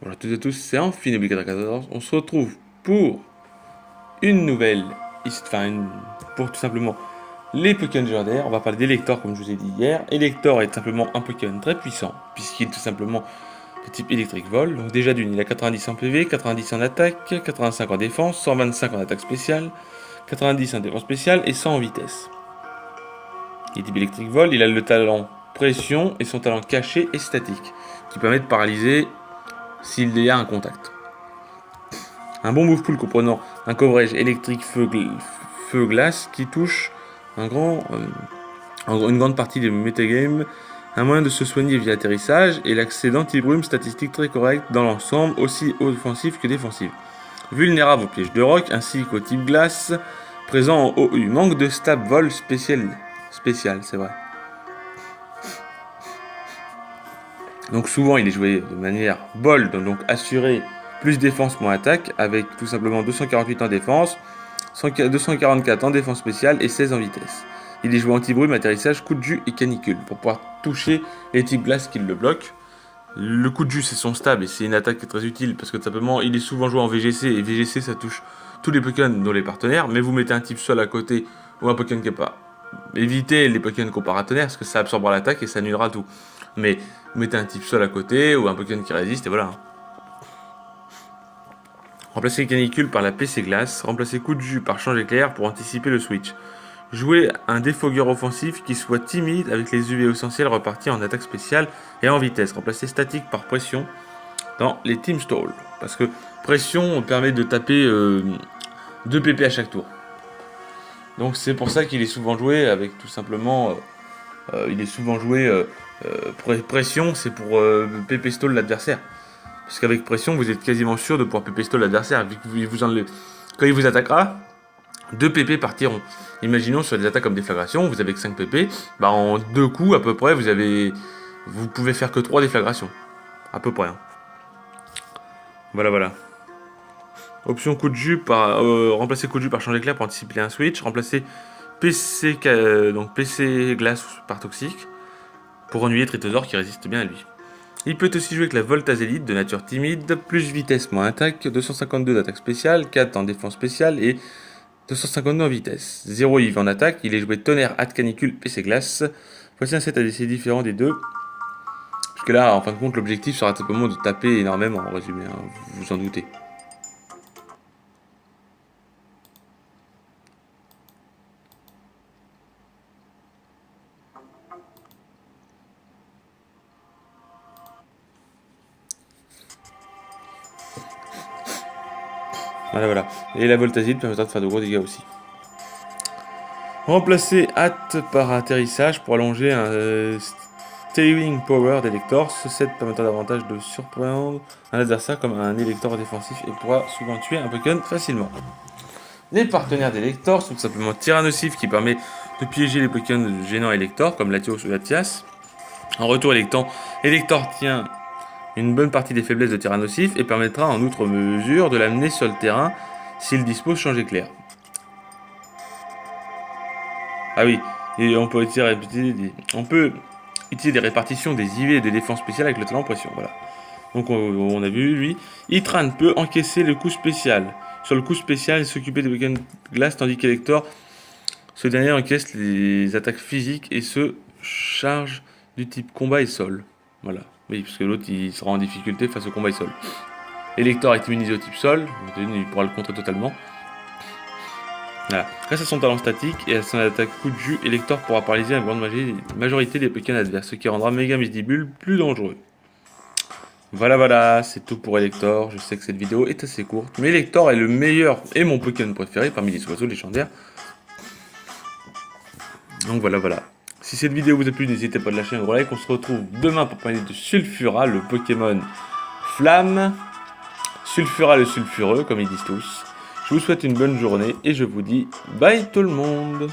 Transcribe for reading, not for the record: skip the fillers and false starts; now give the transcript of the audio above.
Voilà, toutes et tous, c'est en fini obligatoire 14. On se retrouve pour une nouvelle, pour tout simplement les Pokémon légendaires. On va parler d'Elector comme je vous ai dit hier. Elector est simplement un Pokémon très puissant, puisqu'il est tout simplement de type électrique vol. Donc déjà d'une, il a 90 en PV, 90 en attaque, 85 en défense, 125 en attaque spéciale, 90 en défense spéciale et 100 en vitesse. Il est type électrique vol, il a le talent pression et son talent caché et statique, qui permet de paralyser s'il y a un contact. Un bon move pool comprenant un coverage électrique feu-glace qui touche une grande partie des metagames, un moyen de se soigner via atterrissage et l'accès d'anti-brume statistique très correct dans l'ensemble, aussi offensif que défensif. Vulnérable aux pièges de roc ainsi qu'au type glace, présent en OU. Manque de stab vol spécial, c'est vrai. Donc souvent il est joué de manière bold, donc assuré plus défense moins attaque, avec tout simplement 248 en défense, 244 en défense spéciale et 16 en vitesse. Il est joué anti-brume, atterrissage, coup de jus et canicule, pour pouvoir toucher les types glace qui le bloquent. Le coup de jus c'est son stab et c'est une attaque qui est très utile, parce que tout simplement il est souvent joué en VGC, et VGC ça touche tous les Pokémon dont les partenaires, mais vous mettez un type sol à côté, ou un Pokémon qui n'est pas... Évitez les Pokémon comparatonnaires, parce que ça absorbera l'attaque et ça annulera tout. Mais vous mettez un type sol à côté, ou un Pokémon qui résiste, et voilà. Remplacez les canicules par la PC glace. Remplacez coup de jus par change éclair pour anticiper le switch. Jouez un défogueur offensif qui soit timide avec les UV essentiels repartis en attaque spéciale et en vitesse. Remplacez statique par pression dans les team stall. Parce que pression permet de taper 2 PP à chaque tour. Donc c'est pour ça qu'il est souvent joué avec tout simplement... pression, c'est pour PP stall l'adversaire. Parce qu'avec pression, vous êtes quasiment sûr de pouvoir PP stall l'adversaire. Quand il vous attaquera, 2 PP partiront. Imaginons sur des attaques comme déflagration, vous avez que 5 PP, bah en 2 coups à peu près, vous pouvez faire que 3 déflagrations. À peu près. Hein. Voilà. Option coup de jus remplacer coup de jus par change éclair pour anticiper un switch. Remplacer PC glace par toxique pour ennuyer Tritosor qui résiste bien à lui. Il peut aussi jouer avec la Voltazélite de nature timide, plus vitesse moins attaque, 252 d'attaque spéciale, 4 en défense spéciale et 252 en vitesse. 0 IV en attaque, il est joué tonnerre, hâte canicule, PC glace. Voici un set ADC différent des deux. Puisque là, en fin de compte, l'objectif sera simplement de taper énormément, en résumé, hein, vous vous en doutez. Voilà. Et la Voltazite permettra de faire de gros dégâts aussi. Remplacer hâte par atterrissage pour allonger un Steering Power d'Elector. Ce set permettra davantage de surprendre un adversaire comme un Elector défensif et pourra souvent tuer un Pokémon facilement. Les partenaires d'Elector sont tout simplement Tyrannosif qui permet de piéger les Pokémon gênants Elector comme Latios ou Latias. En retour, Elector tient une bonne partie des faiblesses de Tyrannosif et permettra en outre mesure de l'amener sur le terrain s'il dispose change éclair. Ah oui, et on peut utiliser des répartitions des IV et des défenses spéciales avec le talent pression, voilà. Donc on a vu, lui, Itran peut encaisser le coup spécial. Sur le coup spécial, il s'occuper des Pokémon glace, tandis qu'Elector, ce dernier encaisse les attaques physiques et se charge du type combat et sol. Voilà. Oui, parce que l'autre, il sera en difficulté face au combat et sol. Elector est immunisé au type sol, il pourra le contrer totalement. Voilà. Grâce à son talent statique et à son attaque coup de jus, Elector pourra paralyser la grande majorité des Pokémon adverses, ce qui rendra Mega Misdibule plus dangereux. Voilà, c'est tout pour Elector. Je sais que cette vidéo est assez courte, mais Elector est le meilleur et mon Pokémon préféré parmi les oiseaux légendaires. Donc voilà. Si cette vidéo vous a plu, n'hésitez pas à lâcher un gros like. On se retrouve demain pour parler de Sulfura, le Pokémon Flamme. Sulfura le sulfureux, comme ils disent tous. Je vous souhaite une bonne journée et je vous dis bye tout le monde.